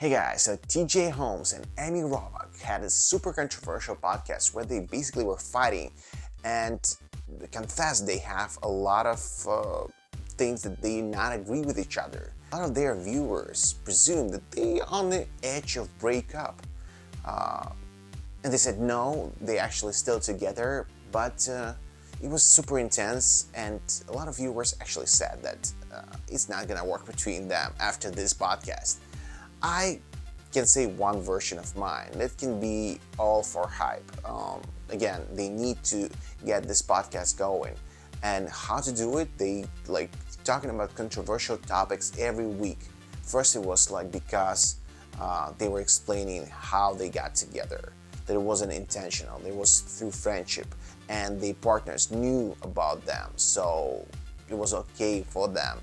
Hey guys, so TJ Holmes and Amy Robach had a super controversial podcast where they basically were fighting and confessed they have a lot of things that they not agree with each other. A lot of their viewers presume that they are on the edge of breakup. And they said no, they actually still together, but it was super intense, and a lot of viewers actually said that it's not gonna work between them after this podcast. I can say one version of mine. That can be all for hype. Again, they need to get this podcast going. And how to do it? They like talking about controversial topics every week. First, it was like because they were explaining how they got together, that it wasn't intentional, it was through friendship, and the partners knew about them, so it was okay for them.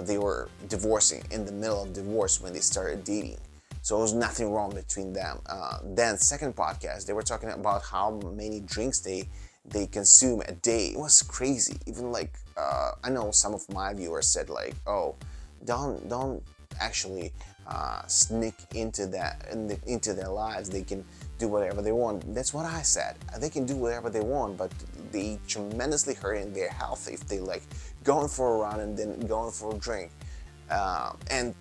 They were divorcing in the middle of divorce when they started dating, so there was nothing wrong between them. Then second podcast, they were talking about how many drinks they consume a day. It was crazy. Even like I know some of my viewers said like, oh, don't actually sneak into that into their lives. They can do whatever they want. That's what I said. They can do whatever they want, but they tremendously hurting their health if they like going for a run and then going for a drink. And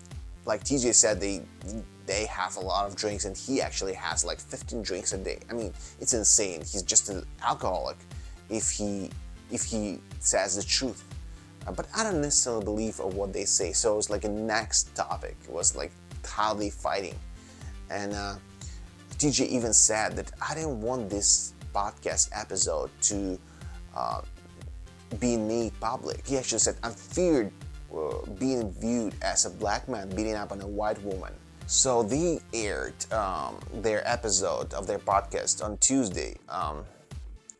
like TJ said, they have a lot of drinks, and he actually has like 15 drinks a day. I mean, it's insane. He's just an alcoholic if he says the truth. But I don't necessarily believe of what they say. So it's like a next topic. It was like how they fighting, and TJ even said that I didn't want this podcast episode to be made public. He actually said I feared being viewed as a black man beating up on a white woman. So they aired their episode of their podcast on Tuesday,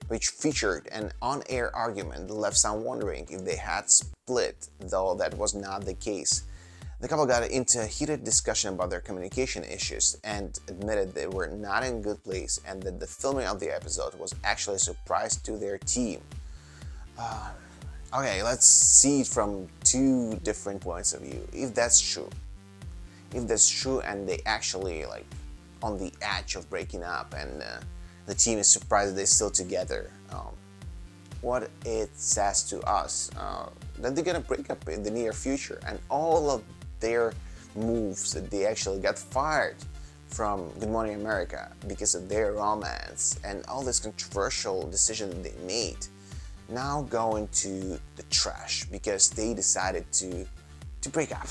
which featured an on-air argument that left some wondering if they had split, though that was not the case. The couple got into a heated discussion about their communication issues and admitted they were not in a good place, and that the filming of the episode was actually a surprise to their team. Okay, let's see it from two different points of view. If that's true, and they actually like on the edge of breaking up, and the team is surprised they're still together, what it says to us that they're gonna break up in the near future, and all of their moves that they actually got fired from Good Morning America because of their romance and all this controversial decision that they made now go into the trash because they decided to break up.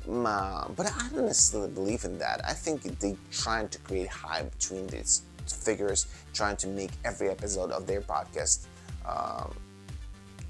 But I don't necessarily believe in that. I think they trying to create hype between these figures, trying to make every episode of their podcast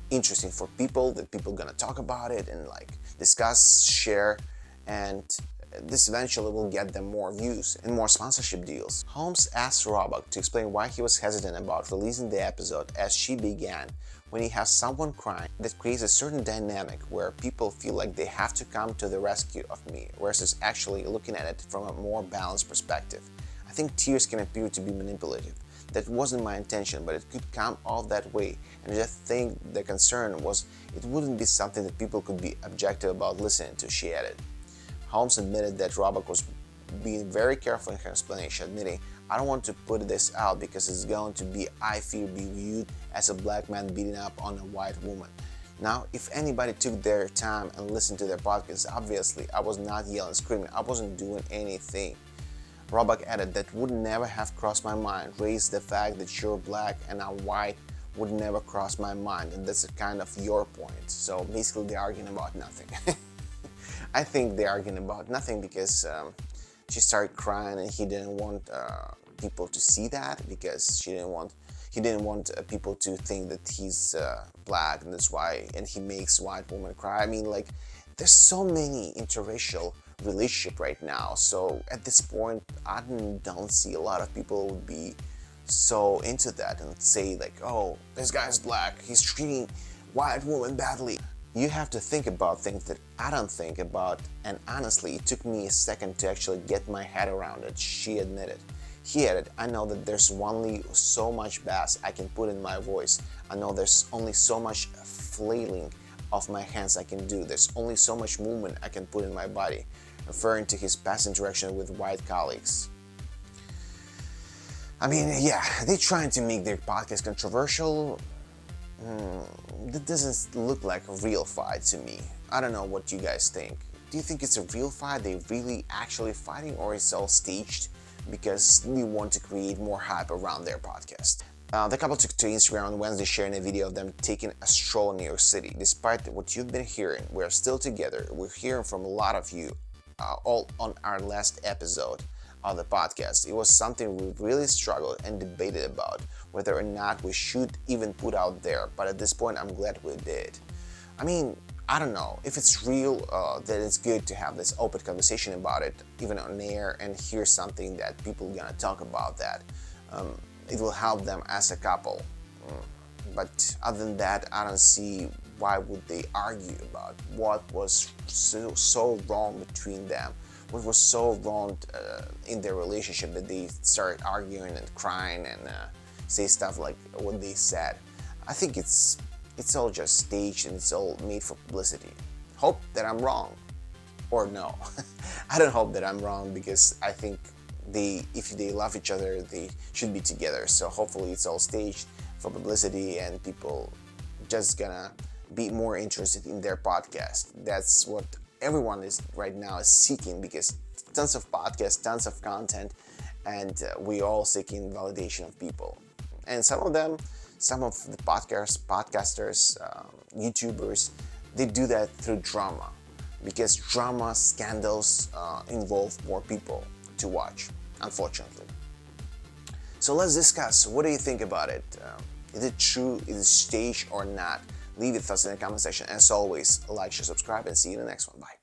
interesting for people, that people gonna talk about it and like discuss, share, and this eventually will get them more views and more sponsorship deals. Holmes asked Robach to explain why he was hesitant about releasing the episode as she began. When you have someone crying, that creates a certain dynamic where people feel like they have to come to the rescue of me, versus actually looking at it from a more balanced perspective. I think tears can appear to be manipulative. That wasn't my intention, but it could come off that way, and I just think the concern was it wouldn't be something that people could be objective about listening to, she added. Holmes admitted that Robach was being very careful in her explanation, admitting, I don't want to put this out because it's going to be, I fear, be viewed as a black man beating up on a white woman. Now, if anybody took their time and listened to their podcast, obviously I was not yelling, screaming, I wasn't doing anything. Robach added that would never have crossed my mind, raised the fact that you're black and I'm white would never cross my mind, and that's kind of your point. So basically they're arguing about nothing. I think they're arguing about nothing because she started crying and he didn't want people to see that, because he didn't want people to think that he's black, and that's why, and he makes white women cry. I mean, like, there's so many interracial relationship right now, so at this point I don't see a lot of people would be so into that and say like, oh, this guy's black, he's treating white women badly. You have to think about things that I don't think about, and honestly it took me a second to actually get my head around it, she admitted. He added, I know that there's only so much bass I can put in my voice. I know there's only so much flailing of my hands I can do. There's only so much movement I can put in my body. referring to his past interaction with white colleagues. I mean, yeah, they're trying to make their podcast controversial. That doesn't look like a real fight to me. I don't know what you guys think. Do you think it's a real fight? They really actually fighting, or is it all staged because they want to create more hype around their podcast? The couple took to Instagram on Wednesday sharing a video of them taking a stroll in New York City. Despite what you've been hearing, we're still together. We're hearing from a lot of you all on our last episode of the podcast. It was something we really struggled and debated about whether or not we should even put out there, but at this point I'm glad we did. I mean, I don't know if it's real, that it's good to have this open conversation about it, even on air, and hear something that people are gonna talk about that. It will help them as a couple. But other than that, I don't see why would they argue about what was so wrong between them, what was so wrong in their relationship that they started arguing and crying and say stuff like what they said. I think it's all just staged and it's all made for publicity. Hope that I'm wrong, or no. I don't hope that I'm wrong, because I think if they love each other, they should be together. So hopefully it's all staged for publicity and people just gonna be more interested in their podcast. That's what everyone is right now is seeking, because tons of podcasts, tons of content, and we all seeking validation of people. And some of the podcasters, YouTubers, they do that through drama, because drama scandals involve more people to watch, unfortunately. So let's discuss, what do you think about it? Is it true, is it staged or not? Leave your thoughts in the comment section. As always, like, share, subscribe, and see you in the next one. Bye.